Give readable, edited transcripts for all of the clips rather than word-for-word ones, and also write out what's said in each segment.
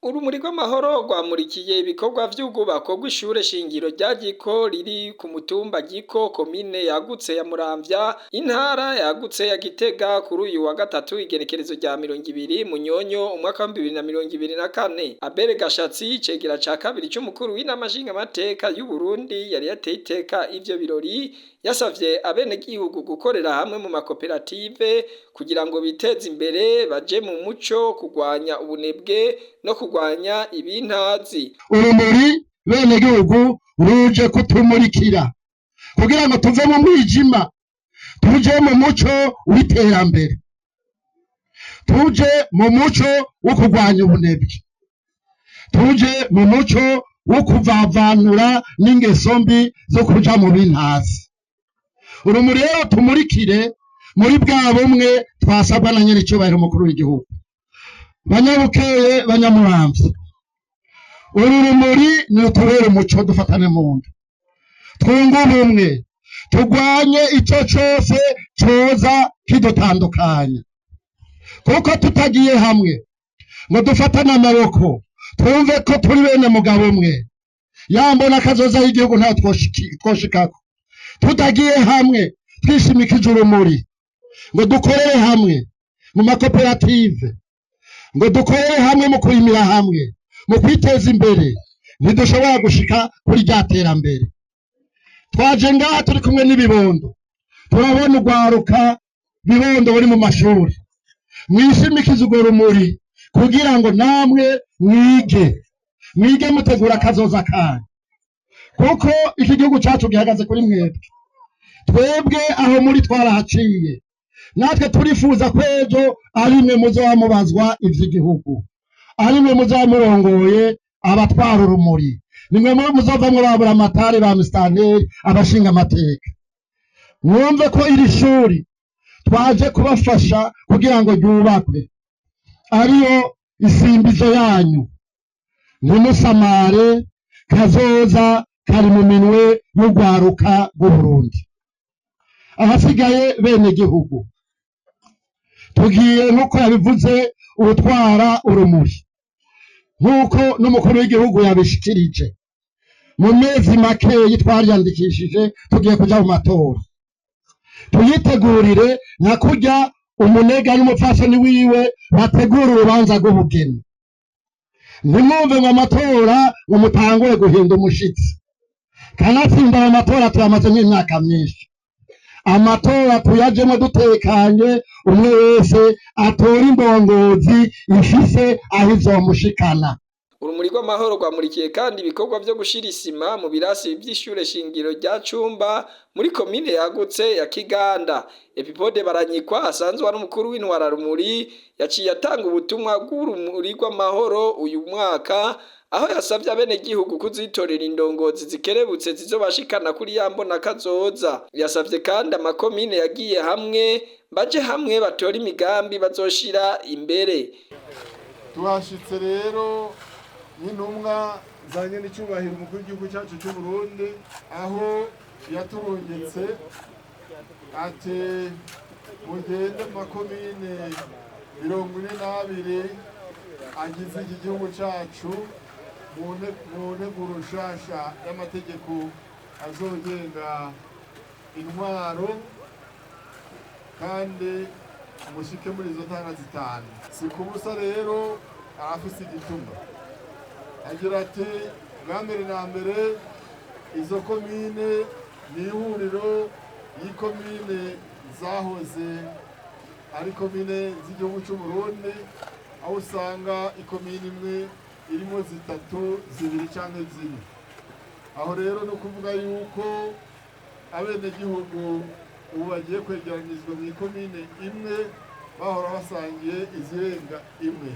Urumuri rw'amahoro rwamurikiye ibikorwa vy'ubwubako bw'ishure shingiro rya Giko riri ku mutumba Giko, komine yagutse ya Muramvya, intara yagutse ya Gitega kuri uyu wa gatatu igenekerezo rya 20 Munyonyo umwaka wa 2024. Abere Gashatsi icegera ca kabiri c'umukuru w'inama nshingamateka y'u Burundi yari yateye iteka ivyo birori, yasavye abenegihugu gukorera hamwe mu makoperative kugira ngo biteze imbere baje mu muco, kurwanya ubunebwe no kurwanya ibintazi. Urumuri benegihugu ruje kutumurikira kugira ngo tuve mu mwijima tuje mu muco w'iterambere, tuje mu muco wo kurwanya ubunebwe, tuje mu muco wo kuvavanura n'ingeso mbi zo kuja mu bintazi. Urumuri rero tumurikire muri bwa bumwe twasabwa na nyene icubahiro umukuru w'igihugu. Banyabukeye, Banyamuramvya, uru rumuri nirutubere umuco, dufatane mu nda, twunge ubumwe, turwanye ico cose coza kidutandukanya, kuko tutagiye hamwe ngo dufatane amaboko twumve ko turi bene mugabo umwe, yambona kazoza y'igihugu ntaho twoshikako. Tutagiye hamwe twishimikije urumuri ngo dukorere hamwe mu makoperative, ngo dukorere hamwe mu kurimira hamwe, mu kwiteza imbere, ntidushobora gushika kuri rya terambere. Twaje ngaha turi kumwe n'ibibondo, turabona urwaruka bibondo buri mu mashuri, mwishimikize urwo rumuri kugira ngo namwe mwige mutegura akazoza kanyu, kuko iki gihugu cacu gihagaze kuri mwebwe. Twebwe aho muri twarahaciye, natwe turifuza ko ejo ari mwe muzoba mubazwa ivy'igihugu, ari mwe muzoba murongoye abatwara urumuri, nimwe muzovamwo babura amatari ba musitanteri, abashinga amateka. Mwumve ko iri shuri twaje kubafasha kugira ngo ryubakwe, ariyo isimbizo yanyu. Ntimusamare, kazoza kari mu minwe y'urwaruka rw'Uburundi. Ahasigaye bene gihugu, tugiye nk'uko yabivuze utwara urumuri, nk'uko n'umukuru w'igihugu yabishikirije, mu mezi makeyi twariyandikishije, tugiye kuja mu matora. Tuyitegurire nka kurya umunega n'umupfasoni wiwe bategura urubanza rw'ubugeni. Ntimwumve ngo amatora ngo mutangure guhinda umushitsi, kanatsinda mu matora tuyamaze nk'imyaka myinshi. Amatora tuyajemo dutekanye, umwe wese atora indongozi ifise aho izomushikana. Urumuri rw'amahoro rwamurikiye kandi ibikorwa vyo gushira isima mu birasi vy'ishure shingiro rya Cumba muri komine yagutse ya Kiganda. Epipode Baranyikwa asanzwe ari umukuru w'intwara rumuri yaciye atanga ubutumwa bw'urumuri rw'amahoro uyu mwaka, aho yasavye abenegihugu kuzitorera indongozi zikerebutse zizobashikana kuri yambona kazoza. Yasavye kandi amakomine yagiye hamwe baje hamwe batora imigambi bazoshira imbere. Twashitse rero n'intumwa zanye n'icubahiro umukuru w'igihugu cyacu cy'u Burundi, aho yaturungitse ati mugende mu makomine 42 agize iki gihugu cacu mu nteguro nshasha y'amategeko azogenga intwaro, kandi mushike muri izo ntara zitanu. Si kubusa rero arafise igituma, agira ati bwa mbere na mbere izo komine ni ihuriro y'ikomine zahoze ari komine z'igihugu cy'u Burundi, aho usanga ikomine imwe irimo zitatu, zibiri canke zine. Aho rero no kuvuga yuko abenegihugu ubu bagiye kwegeranyirizwa mu ikomine imwe, bahora basangiye izirenga imwe.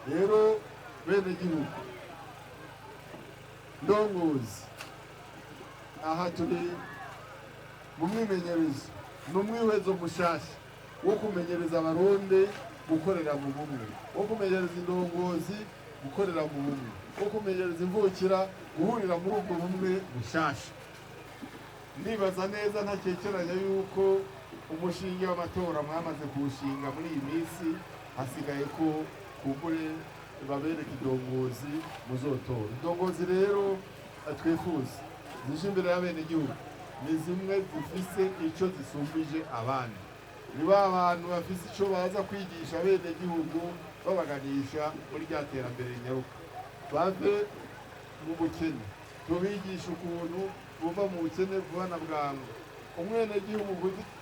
Rero benegihugu, ndongozi, aha turi mu mwimenyerezo n'umwihwezo mushasha wo kumenyereza abarundi gukorera mu bumwe, wo kumenyereza indongozi gukorera mu bumwe, wo kumenyereza imvukira guhurira muri ubwo bumwe bushasha. Ndibaza neza ntakekeranya yuko umushinga w'amatora mwamaze kuwushinga muri iyi minsi, hasigaye ko kumbure babereke indongozi muzotora. Indongozi rero twifuza zije imbere y'abenegihugu ni zimwe zifise ico zisumbije abandi, ni ba bantu bafise ico baza kwigisha abenegihugu babaganisha muri rya terambere rinyaruka, bave mu bukene, tubigisha ukuntu buva mu bukene vuba na bwangu. Umwenegihugu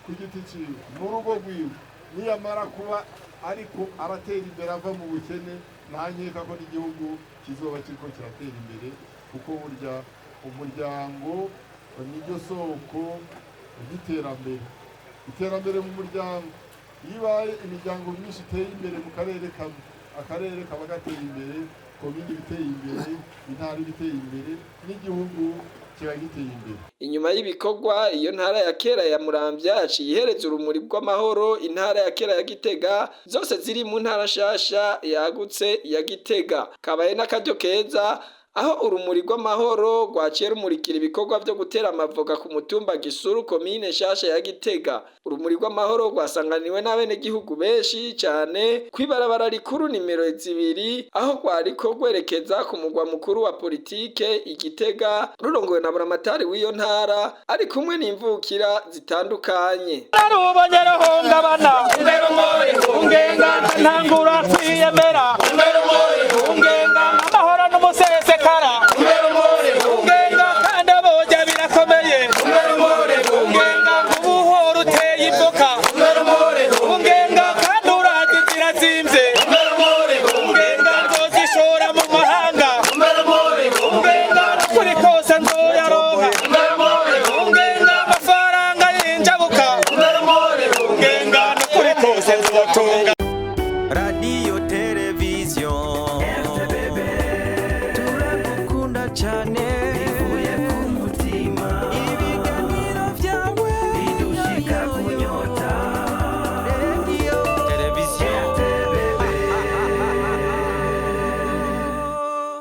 ku giti ciwe mu rugo rwiwe niyamara kuba ariko aratera imbere ava mu bukene, ntankeka ko n'igihugu kizoba kiriko kiratera imbere, kuko burya umuryango niryo soko ry'iterambere. Iterambere mu muryango, iyo ibaye imiryango myinshi iteye imbere mu karere kamwe, akarere kaba gateye imbere, komine biteye imbere, intara biteye imbere, n'igihugu kiba giteye imbere. Inyuma y'ibikorwa iyo ntara ya kera ya Muramvya yaciye ihereza urumuri rw'amahoro intara ya kera ya Gitega, zose ziri mu ntara shasha yagutse ya Gitega. Kabaye n'akaryo keza aho urumuri rw'amahoro rwaciye rumurikira ibikorwa byo gutera amavoka ku mutumba Gisuru komine shasha ya Gitega. Urumuri rw'amahoro rwasanganiwe n'abenegihugu benshi cyane kwibarabara rikuru nimero 2 aho rwariko rwerekeza ku mugwa mukuru wa politike Igitega, rurongowe na buramatari w'iyo ntara ari kumwe n'imvukira zitandukanye. Narubonye rohongabana ungenga ntangura kwiyemera ungenga amahoro n'umusesekara ungenga kandi aboja birakomeye ungenga ubuhoro uteye imboka ungenga kandi urazi zirazimvye ungenga nzozishora mu mahanga ungenga kuri kose nzoyaronka ungenga amafaranga y'injabuka ungenga kuri kose nzotunga. Radio television